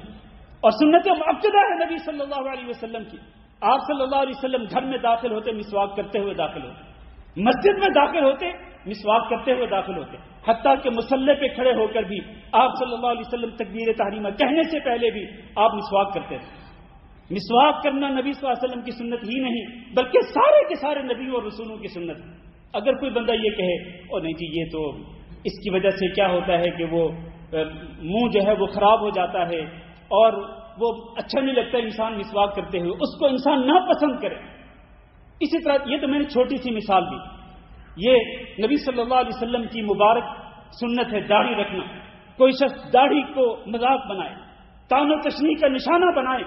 اور سنت مؤکدہ ہے نبی صلی اللہ علیہ وسلم کی۔ آپ صلی اللہ علیہ وسلم گھر میں داخل ہوتے مسواک کرتے ہوئے داخل ہوتے، مسجد میں داخل ہوتے مسواک کرتے ہوئے داخل ہوتے، حتیٰ کہ مصلی پہ کھڑے ہو کر بھی آپ صلی اللہ علیہ وسلم تکبیر تحریمہ کہنے سے پہلے بھی آپ مسواک کرتے تھے۔ مسواک کرنا نبی صلی اللہ علیہ وسلم کی سنت ہی نہیں بلکہ سارے کے سارے نبیوں اور رسولوں کی سنت ہے۔ اگر کوئی بندہ یہ کہے او نہیں جی یہ تو اس کی وجہ سے کیا ہوتا ہے کہ وہ منہ جو ہے وہ خراب ہو جاتا ہے اور وہ اچھا نہیں لگتا انسان مسواک کرتے ہوئے، اس کو انسان ناپسند کرے۔ اسی طرح یہ تو میں نے چھوٹی سی مثال دی، یہ نبی صلی اللہ علیہ وسلم کی مبارک سنت ہے داڑھی رکھنا۔ کوئی شخص داڑھی کو مذاق بنائے، تان و تشنیع کا نشانہ بنائے،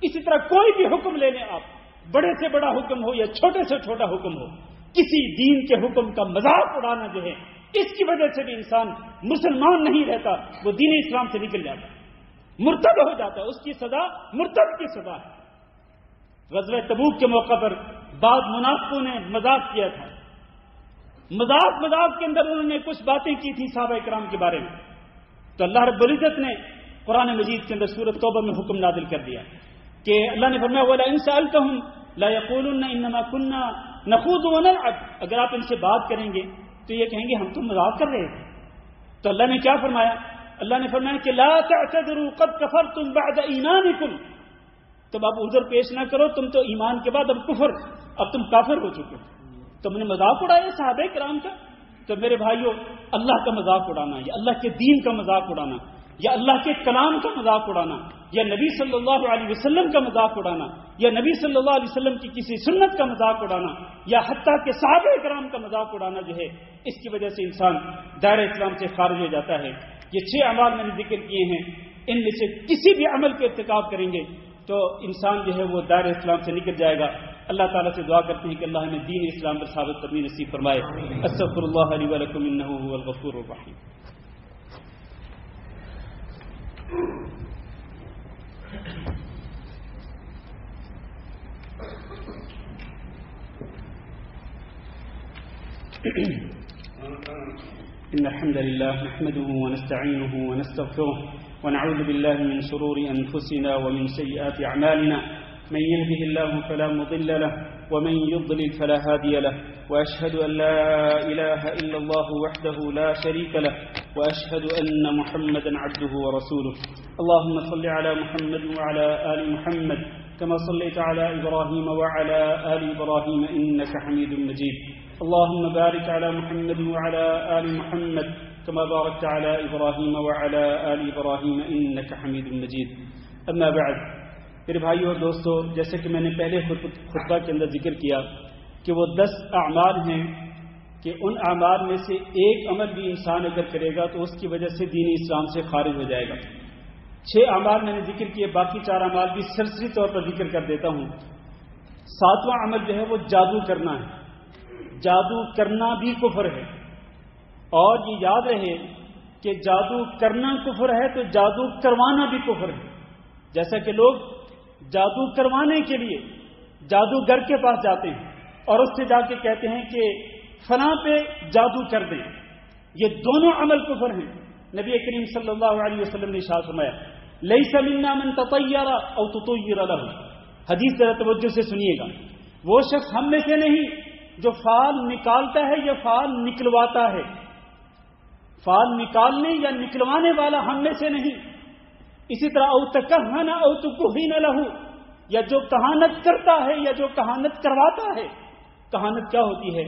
اسی طرح کوئی بھی حکم لے لیں آپ، بڑے سے بڑا حکم ہو یا چھوٹے سے چھوٹا حکم ہو، کسی دین کے حکم کا مذاق اڑانا جو ہے اس کی وجہ سے بھی انسان مسلمان نہیں رہتا، وہ دین اسلام سے نکل جاتا ہے، مرتد ہو جاتا ہے، اس کی سزا مرتد کی سزا ہے۔ غزوہ تبوک کے موقع پر بعض منافقوں نے مذاق کیا تھا، مذاق کے اندر انہوں نے کچھ باتیں کی تھی صحابہ کرام کے بارے میں، تو اللہ رب العزت نے قرآن مجید کے اندر سورۃ توبہ میں حکم نازل کر دیا کہ اللہ نے فرمایا وَلَئِن سَأَلْتَهُمْ لَيَقُولُنَّ إِنَّمَا كُنَّا نخوض ونلعب، اگر آپ ان سے بات کریں گے تو یہ کہیں گے ہم تو مذاق کر رہے تھے. تو اللہ نے کیا فرمایا؟ اللہ نے فرمایا کہ لا تعتذروا قد کفرتم بعد ایمانکم، تم اب عذر پیش نہ کرو، تم تو ایمان کے بعد اب تم کافر ہو چکے. تم نے مذاق اڑایا صحابہ کرام کا. تو میرے بھائیوں، اللہ کا مذاق اڑانا یا اللہ کے دین کا مذاق اڑانا یا اللہ کے کلام کا مذاق اڑانا یا نبی صلی اللہ علیہ وسلم کا مذاق اڑانا یا نبی صلی اللہ علیہ وسلم کی کسی سنت کا مذاق اڑانا یا حتیٰ کہ صحابہ کرام کا مذاق اڑانا جو ہے، اس کی وجہ سے انسان دائرہ اسلام سے خارج ہو جاتا ہے. یہ 6 اعمال میں نے ذکر کیے ہیں، ان میں سے کسی بھی عمل کے ارتکاب کریں گے تو انسان جو ہے وہ دائرہ اسلام سے نکل جائے گا. اللہ تعالیٰ سے دعا کرتے ہیں کہ اللہ ہمیں دین اسلام پر ثابت قدمی نصیب فرمائے. استغفر اللہ لی ولکم انہ هو الغفور الرحیم. إن الحمد لله نحمده ونستعينه ونستغفره ونعوذ بالله من شرور أنفسنا ومن سيئات أعمالنا، من يهده الله فلا مضل له ومن يضلل فلا هادي له، وأشهد أن لا إله إلا الله وحده لا شريك له، وأشهد أن محمدا عبده ورسوله. اللهم صل على محمد وعلى آل محمد كما صليت على إبراهيم وعلى آل إبراهيم إنك حميد مجيد. اللهم بارك على محمد وعلى آل محمد كما باركت على إبراهيم وعلى آل إبراهيم إنك حميد مجيد. أما بعد، میرے بھائیو اور دوستو، جیسے کہ میں نے پہلے خطبہ کے اندر ذکر کیا کہ وہ 10 اعمال ہیں کہ ان اعمال میں سے ایک عمل بھی انسان اگر کرے گا تو اس کی وجہ سے دین اسلام سے خارج ہو جائے گا. 6 اعمال میں نے ذکر کیے، باقی 4 اعمال بھی سرسری طور پر ذکر کر دیتا ہوں. 7واں عمل جو ہے وہ جادو کرنا ہے. جادو کرنا بھی کفر ہے، اور یہ یاد رہے کہ جادو کرنا کفر ہے تو جادو کروانا بھی کفر ہے. جیسا کہ لوگ جادو کروانے کے لیے جادوگر کے پاس جاتے ہیں اور اس سے جا کے کہتے ہیں کہ فلاں پہ جادو کر دیں، یہ دونوں عمل کفر ہیں. نبی کریم صلی اللہ علیہ وسلم نے ارشاد فرمایا لیس منا من تطیر او تطیر له. حدیث ذرا توجہ سے سنیے گا. وہ شخص ہم میں سے نہیں جو فال نکالتا ہے یا فال نکلواتا ہے. فال نکالنے یا نکلوانے والا ہم میں سے نہیں. اسی طرح او تکہن او تکہین له، یا جو کہانت کرتا ہے یا جو کہانت کرواتا ہے. کہانت کیا ہوتی ہے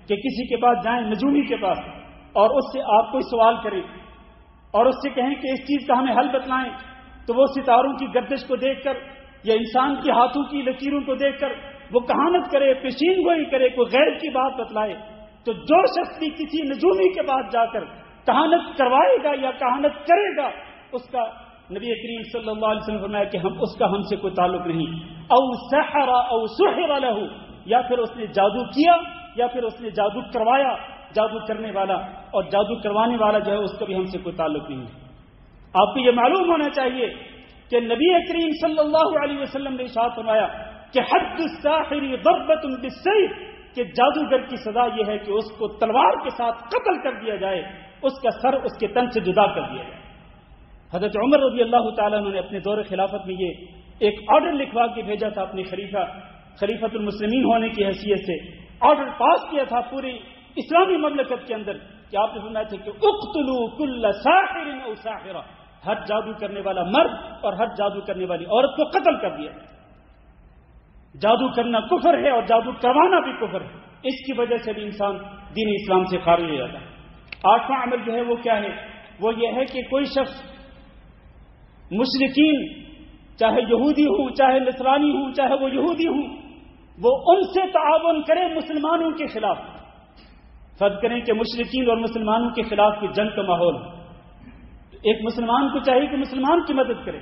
کہ کسی کے پاس جائیں، نجومی کے پاس، اور اس سے آپ کوئی سوال کریں اور اس سے کہیں کہ اس چیز کا ہمیں حل بتلائیں، تو وہ ستاروں کی گردش کو دیکھ کر یا انسان کے ہاتھوں کی لکیروں کو دیکھ کر وہ کہانت کرے، پیشین گوئی کرے، کوئی غیر کی بات بتلائے. تو جو شخص بھی کسی نجومی کے پاس جا کر کہانت کروائے گا یا کہانت کرے گا، اس کا نبی کریم صلی اللہ علیہ وسلم فرمایا کہ اس کا ہم سے کوئی تعلق نہیں. او سحر او سحر له، یا پھر اس نے جادو کیا یا پھر اس نے جادو کروایا. جادو کرنے والا اور جادو کروانے والا جو ہے اس کا بھی ہم سے کوئی تعلق نہیں ہے. آپ کو یہ معلوم ہونا چاہیے کہ نبی کریم صلی اللہ علیہ وسلم نے ارشاد فرمایا کہ حد الساحر ضربۃ بالسیف، کہ جادوگر کی سزا یہ ہے کہ اس کو تلوار کے ساتھ قتل کر دیا جائے، اس کا سر اس کے تن سے جدا کر دیا جائے. حضرت عمر رضی اللہ تعالیٰ عنہ نے اپنے دور خلافت میں یہ ایک آرڈر لکھوا کے بھیجا تھا اپنے خلیفۃ المسلمین ہونے کی حیثیت سے. آرڈر پاس کیا تھا پوری اسلامی مملکت کے اندر کہ آپ نے فرمایا تھا کہ اقتلوا کل ساحر او ساحرہ، ہر جادو کرنے والا مرد اور ہر جادو کرنے والی عورت کو قتل کر دیا. جادو کرنا کفر ہے اور جادو کروانا بھی کفر ہے. اس کی وجہ سے بھی انسان دین اسلام سے خارج ہو جاتا ہے. 8واں عمل جو ہے وہ کیا ہے؟ وہ یہ ہے کہ کوئی شخص مشرکین، چاہے یہودی ہوں، چاہے نصرانی ہوں، چاہے وہ یہودی ہوں، وہ ان سے تعاون کرے مسلمانوں کے خلاف. فرض کریں کہ مشرکین اور مسلمانوں کے خلاف کی جنگ کا ماحول ہے، ایک مسلمان کو چاہیے کہ مسلمان کی مدد کرے.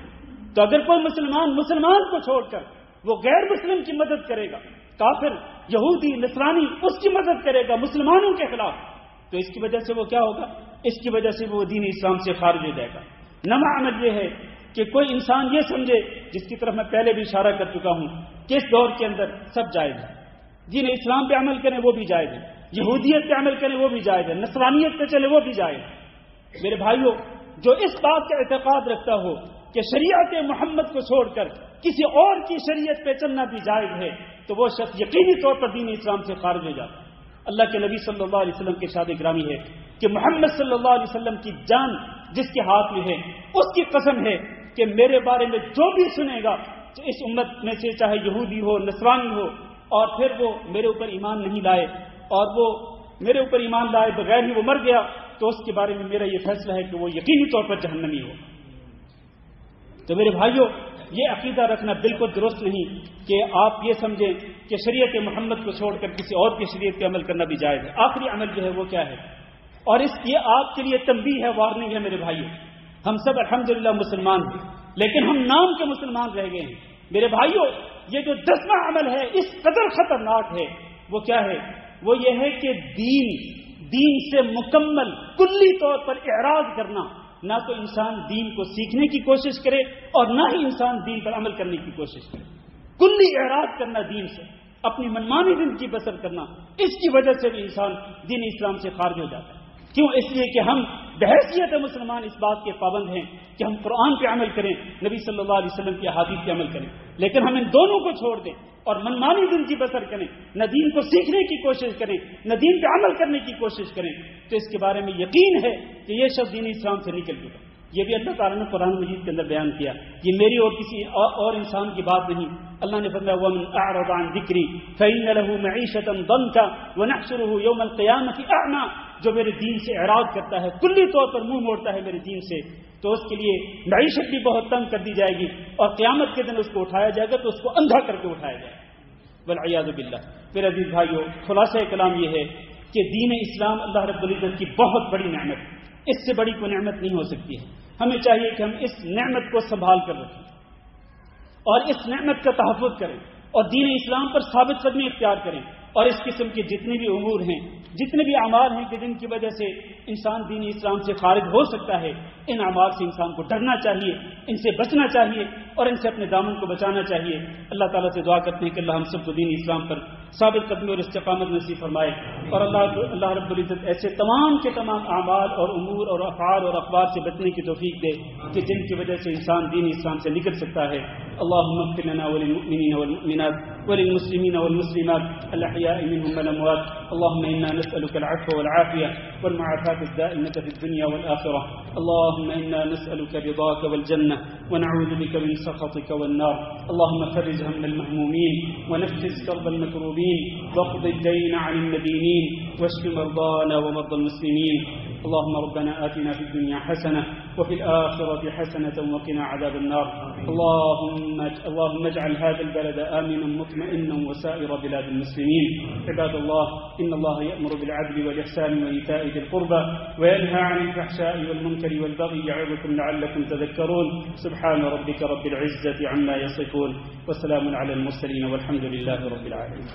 تو اگر کوئی مسلمان کو چھوڑ کر وہ غیر مسلم کی مدد کرے گا، کافر یہودی نصرانی اس کی مدد کرے گا مسلمانوں کے خلاف، تو اس کی وجہ سے وہ کیا ہوگا؟ اس کی وجہ سے وہ دین اسلام سے خارج ہو جائے گا. 9واں عمل یہ ہے کہ کوئی انسان یہ سمجھے، جس کی طرف میں پہلے بھی اشارہ کر چکا ہوں کہ اس دور کے اندر سب جائز ہے. دین اسلام پہ عمل کریں وہ بھی جائز ہے، یہودیت پہ عمل کریں وہ بھی جائز ہے، نصرانیت پہ چلے وہ بھی جائز ہے. میرے بھائیوں، جو اس بات کا اعتقاد رکھتا ہو کہ شریعت محمد کو چھوڑ کر کسی اور کی شریعت پہ چلنا بھی جائز ہے تو وہ شخص یقینی طور پر دین اسلام سے خارج ہو جاتا ہے۔ اللہ کے نبی صلی اللہ علیہ وسلم کے ارشاد گرامی ہے کہ محمد صلی اللہ علیہ وسلم کی جان جس کے ہاتھ میں ہے اس کی قسم ہے کہ میرے بارے میں جو بھی سنے گا اس امت میں سے، چاہے یہودی ہو، نصرانی ہو، اور پھر وہ میرے اوپر ایمان نہیں لائے اور وہ میرے اوپر ایمان لائے بغیر ہی وہ مر گیا، تو اس کے بارے میں میرا یہ فیصلہ ہے کہ وہ یقینی طور پر جہنمی ہو۔ تو میرے بھائیوں، یہ عقیدہ رکھنا بالکل درست نہیں کہ آپ یہ سمجھیں کہ شریعت محمد کو چھوڑ کر کسی اور کی شریعت پہ عمل کرنا بھی جائز ہے۔ آخری عمل جو ہے وہ کیا ہے، اور یہ آپ کے لیے تنبیہ ہے، وارننگ ہے میرے بھائیوں۔ ہم سب الحمدللہ مسلمان ہیں، لیکن ہم نام کے مسلمان رہ گئے ہیں۔ میرے بھائیوں، یہ جو 10واں عمل ہے اس قدر خطرناک ہے، وہ کیا ہے؟ وہ یہ ہے کہ دین سے مکمل کلی طور پر اعراض کرنا۔ نہ تو انسان دین کو سیکھنے کی کوشش کرے اور نہ ہی انسان دین پر عمل کرنے کی کوشش کرے۔ کلی اعراض کرنا دین سے، اپنی منمانی زندگی بسر کرنا، اس کی وجہ سے بھی انسان دین اسلام سے خارج ہو جاتا ہے۔ کیوں؟ اس لیے کہ ہم بحیثیت مسلمان اس بات کے پابند ہیں کہ ہم قرآن پہ عمل کریں، نبی صلی اللہ علیہ وسلم کی احادیث پہ عمل کریں، لیکن ہم ان دونوں کو چھوڑ دیں اور منمانی زندگی بسر کریں، نہ دین کو سیکھنے کی کوشش کریں نہ دین پہ عمل کرنے کی کوشش کریں، تو اس کے بارے میں یقین ہے کہ یہ شخص دین اسلام سے نکل چکا۔ یہ بھی اللہ تعالیٰ نے قرآن مجید کے اندر بیان کیا، یہ میری اور کسی اور انسان کی بات نہیں۔ اللہ نے فرمایا وَمَنْ أَعْرَضَ عَنْ ذِكْرِي فَإِنَّ لَهُ مَعِيشَةً ضَنْكًا وَنَحْشُرُهُ يَوْمَ الْقِيَامَةِ أَعْمَى، جو میرے دین سے اعراض کرتا ہے، کلی طور پر منہ موڑتا ہے میرے دین سے، تو اس کے لیے معیشت بھی بہت تنگ کر دی جائے گی اور قیامت کے دن اس کو اٹھایا جائے گا تو اس کو اندھا کر کے اٹھایا جائے گا، والعیاذ باللہ۔ پھر عزیز بھائیو، خلاصہ کلام یہ ہے کہ دین اسلام اللہ رب العزت کی بہت بڑی نعمت، اس سے بڑی کوئی نعمت نہیں ہو سکتی ہے۔ ہمیں چاہیے کہ ہم اس نعمت کو سنبھال کر رکھیں اور اس نعمت کا تحفظ کریں اور دین اسلام پر ثابت قدمی اختیار کریں، اور اس قسم کے جتنے بھی امور ہیں، جتنے بھی اعمال ہیں کہ جن کی وجہ سے انسان دین اسلام سے خارج ہو سکتا ہے، ان اعمال سے انسان کو ڈرنا چاہیے، ان سے بچنا چاہیے اور ان سے اپنے دامن کو بچانا چاہیے۔ اللہ تعالیٰ سے دعا کرتے ہیں کہ اللہ ہم سب کو دین اسلام پر ثابت قدمی اور استقامت نصیب فرمائے، اور اللہ رب العزت ایسے تمام کے تمام اعمال اور امور اور افعال اور اخبار سے بچنے کی توفیق دے کہ جن کی وجہ سے انسان دین اسلام سے نکل سکتا ہے۔ اللهم اغفر لنا وللمؤمنين والمؤمنات وللمسلمين والمسلمات الأحياء منهم والأموات. اللهم إنا نسألك العفو والعافية والمعافاة الدائمة في الدنيا والآخرة. اللهم إنا نسألك رضاك والجنة ونعوذ بك من سخطك والنار. اللهم فرج هم المهمومين ونفس كرب المكروبين واقض الدين عن المدينين واشف مرضانا ومرضى المسلمين. اللهم ربنا آتنا في الدنيا حسنة وفي الآخرة حسنة وقنا عذاب النار. اللهم اجعل هذا البلد آمنا مطمئنا وسائر بلاد المسلمين. عباد الله، إن الله يأمر بالعدل والإحسان وإيتاء ذي القربى وينهى عن الفحشاء والمنكر والبغي يعظكم لعلكم تذكرون. سبحان ربك رب العزة عما يصفون وسلام على المرسلين والحمد لله رب العالمين.